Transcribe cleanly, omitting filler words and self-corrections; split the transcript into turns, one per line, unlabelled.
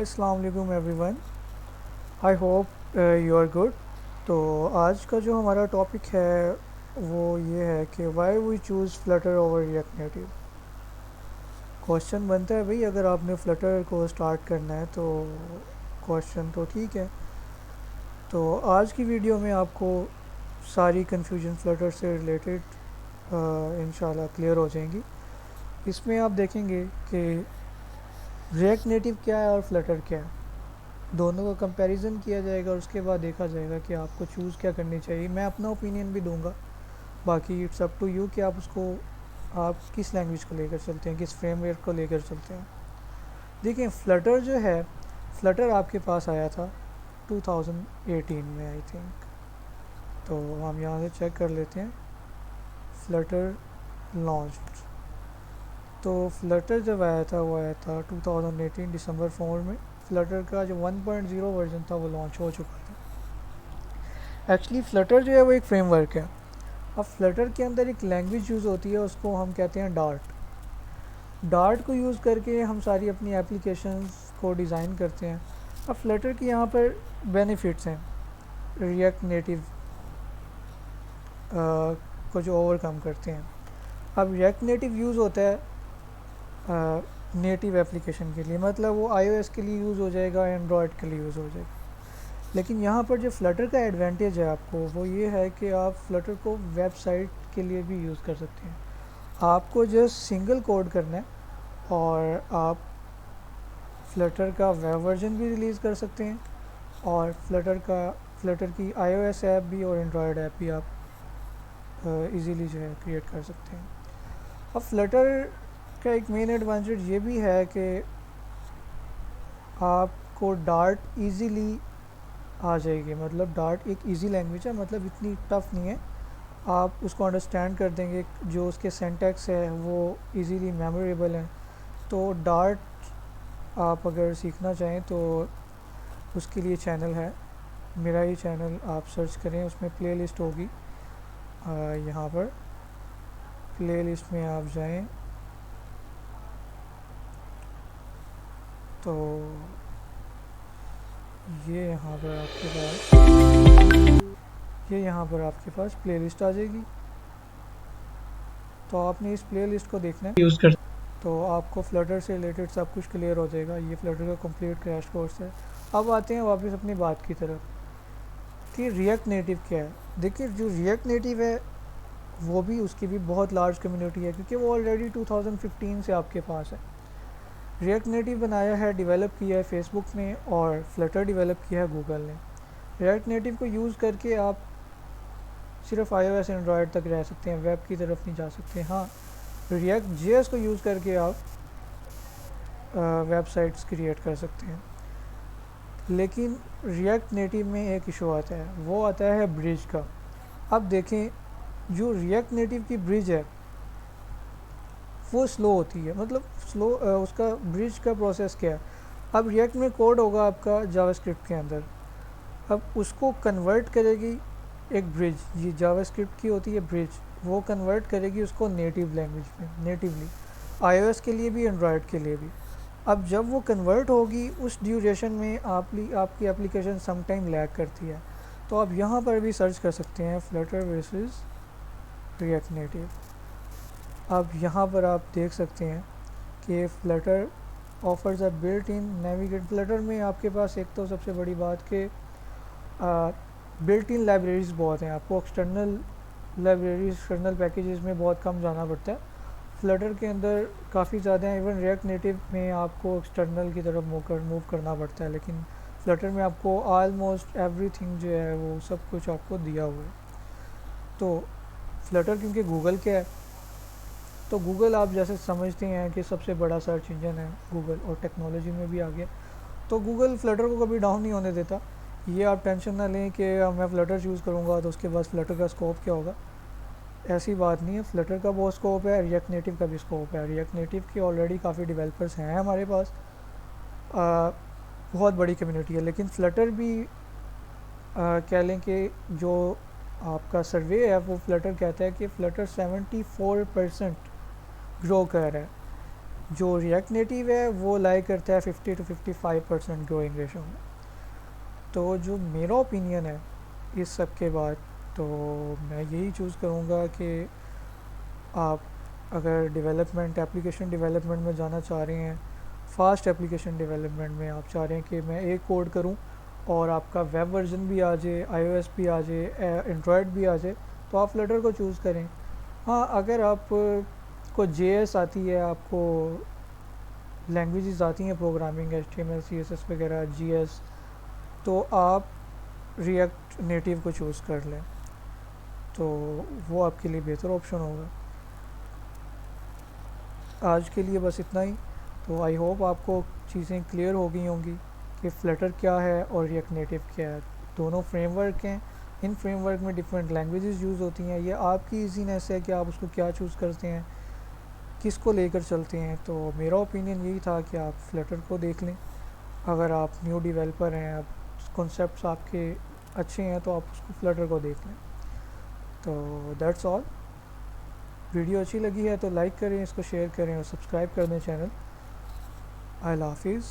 अस्सलाम वालेकुम everyone. I hope you are good. तो आज का जो हमारा टॉपिक है वो ये है कि why we choose Flutter over React Native. Question बनता है भाई, अगर आपने फ्लटर को स्टार्ट करना है तो क्वेश्चन तो ठीक है। तो आज की वीडियो में आपको सारी कन्फ्यूजन फ्लटर से रिलेटेड इंशाल्लाह क्लियर हो जाएंगी। इसमें आप देखेंगे कि रिएक्ट नेटिव क्या है और फ्लटर क्या है, दोनों का कंपैरिजन किया जाएगा और उसके बाद देखा जाएगा कि आपको चूज़ क्या करनी चाहिए। मैं अपना ओपिनियन भी दूंगा, बाकी इट्स अप टू यू कि आप किस लैंग्वेज को लेकर चलते हैं, किस फ्रेमवर्क को लेकर चलते हैं। देखिए फ्लटर जो है, फ्लटर आपके पास आया था 2018 में आई थिंक। तो हम यहाँ से चेक कर लेते हैं फ्लटर लॉन्च। तो फ्लटर जब आया था वो आया था 2018 दिसंबर 4 में। फ्लटर का जो 1.0 वर्जन था वो लॉन्च हो चुका था। एक्चुअली फ्लटर जो है वो एक फ्रेमवर्क है। अब फ्लटर के अंदर एक लैंग्वेज यूज़ होती है, उसको हम कहते हैं डार्ट। डार्ट को यूज़ करके हम सारी अपनी एप्लीकेशंस को डिज़ाइन करते हैं। अब फ्लटर के यहाँ पर बेनिफिट्स हैं रिएक्ट नेटिव को जो ओवरकम करते हैं। अब रिएक्ट नेटिव यूज़ होता है नेटिव एप्लीकेशन के लिए, मतलब वो iOS के लिए यूज़ हो जाएगा, एंड्रॉयड के लिए यूज़ हो जाएगा। लेकिन यहाँ पर जो फ्लटर का एडवांटेज है आपको वो ये है कि आप फ्लटर को वेबसाइट के लिए भी यूज़ कर सकते हैं। आपको जस्ट सिंगल कोड करना है और आप फ्लटर का वेब वर्जन भी रिलीज़ कर सकते हैं और फ्लटर की iOS ऐप भी और एंड्रॉयड ऐप भी आप इजीली जो है क्रिएट कर सकते हैं। अब फ्लटर का एक मेन एडवांटेज ये भी है कि आपको डार्ट इजीली आ जाएगी, मतलब डार्ट एक इजी लैंग्वेज है, मतलब इतनी टफ नहीं है, आप उसको अंडरस्टैंड कर देंगे। जो उसके सिंटैक्स है वो इजीली मेमोरेबल है। तो डार्ट आप अगर सीखना चाहें तो उसके लिए चैनल है, मेरा ही चैनल आप सर्च करें, उसमें प्लेलिस्ट होगी। यहाँ पर प्लेलिस्ट में आप जाएं तो ये यहाँ पर आपके पास प्लेलिस्ट आ जाएगी। तो आपने इस प्लेलिस्ट को देखना है, यूज़ कर, तो आपको फ्लटर से रिलेटेड सब कुछ क्लियर हो जाएगा। ये फ्लटर का कंप्लीट क्रैश कोर्स है। अब आते हैं वापस अपनी बात की तरफ कि रिएक्ट नेटिव क्या है। देखिए जो रिएक्ट नेटिव है वो भी, उसकी भी बहुत लार्ज कम्युनिटी है, क्योंकि वो ऑलरेडी 2015 से आपके पास है। रिएक्ट नेटिव बनाया है, डेवलप किया है फेसबुक ने, और फ्लटर डेवलप किया है गूगल ने। रिएक्ट नेटिव को यूज़ करके आप सिर्फ iOS एंड्रॉयड तक रह सकते हैं, वेब की तरफ नहीं जा सकते। हाँ, रिएक्ट जेएस को यूज़ करके आप वेबसाइट्स क्रिएट कर सकते हैं। लेकिन रिएक्ट नेटिव में एक इशू आता है, वो आता है ब्रिज का। अब देखें जो रिएक्ट नेटिव की ब्रिज है वो स्लो होती है, मतलब स्लो, उसका ब्रिज का प्रोसेस क्या है। अब रिएक्ट में कोड होगा आपका जावास्क्रिप्ट के अंदर, अब उसको कन्वर्ट करेगी एक ब्रिज, ये जावास्क्रिप्ट की होती है ब्रिज, वो कन्वर्ट करेगी उसको नेटिव लैंग्वेज में, नेटिवली iOS के लिए भी एंड्रॉयड के लिए भी। अब जब वो कन्वर्ट होगी उस ड्यूरेशन में आपकी एप्लीकेशन समटाइम लैग करती है। तो आप यहाँ पर भी सर्च कर सकते हैं फ्लटर वर्सेस रिएक्ट नेटिव। अब यहाँ पर आप देख सकते हैं कि Flutter offers a built in navigate. Flutter में आपके पास एक तो सबसे बड़ी बात कि बिल्ट इन लाइब्रेरीज़ बहुत हैं, आपको एक्सटर्नल लाइब्रेरीज, एक्सटर्नल पैकेजेस में बहुत कम जाना पड़ता है। फ्लटर के अंदर काफ़ी ज़्यादा है, इवन रिएक्ट नेटिव में आपको एक्सटर्नल की तरफ मूव करना पड़ता है, लेकिन फ्लटर में आपको ऑलमोस्ट एवरीथिंग जो है वो सब कुछ आपको दिया हुआ है। तो फ्लटर क्योंकि गूगल के है, तो गूगल आप जैसे समझते हैं कि सबसे बड़ा सर्च इंजन है गूगल, और टेक्नोलॉजी में भी आ गया, तो गूगल फ्लटर को कभी डाउन नहीं होने देता। ये आप टेंशन ना लें कि मैं फ़्लटर चूज़ करूँगा तो उसके बाद फ़्लटर का स्कोप क्या होगा, ऐसी बात नहीं है। फ़्लटर का बहुत स्कोप है, रिएक्ट नेटिव का भी स्कोप है। रिएक्ट नेटिव के ऑलरेडी काफ़ी डेवलपर्स हैं हमारे पास, बहुत बड़ी कम्युनिटी है। लेकिन फ़्लटर भी कह लें कि जो आपका सर्वे है वो फ़्लटर कहता है कि फ़्लटर 74% ग्रो कर रहा है। जो रिएक्ट नेटिव है वो लाई करता है 50 to 55% ग्रोइंग रेशो में। तो जो मेरा ओपिनियन है इस सब के बाद, तो मैं यही चूज़ करूँगा कि आप अगर डेवलपमेंट एप्लीकेशन डेवलपमेंट में जाना चाह रहे हैं, फास्ट एप्लीकेशन डेवलपमेंट में आप चाह रहे हैं कि मैं एक कोड करूं और आपका वेब वर्जन भी आ जाए, आईओएस भी आ जाए, एंड्रॉयड भी आ जाए, तो आप फ्लटर को चूज़ करें। हाँ, अगर आप को जेएस आती है, आपको लैंग्वेजेस आती हैं प्रोग्रामिंग, एचटीएमएल सीएसएस वगैरह, जीएस, तो आप रिएक्ट नेटिव को चूज़ कर लें, तो वो आपके लिए बेहतर ऑप्शन होगा। आज के लिए बस इतना ही। तो आई होप आपको चीज़ें क्लियर हो गई होंगी कि फ्लटर क्या है और रिएक्ट नेटिव क्या है। दोनों फ्रेमवर्क हैं, इन फ्रेमवर्क में डिफरेंट लैंग्वेजेस यूज़ होती हैं। ये आपकी इजीनेस है कि आप उसको क्या चूज़ करते हैं, किसको लेकर चलते हैं। तो मेरा ओपिनियन यही था कि आप फ्लटर को देख लें। अगर आप न्यू डेवलपर हैं, आप कॉन्सेप्ट्स आपके अच्छे हैं, तो आप उसको फ्लटर को देख लें। तो दैट्स ऑल। वीडियो अच्छी लगी है तो लाइक करें, इसको शेयर करें और सब्सक्राइब कर दें चैनल। अल्लाह हाफिज़।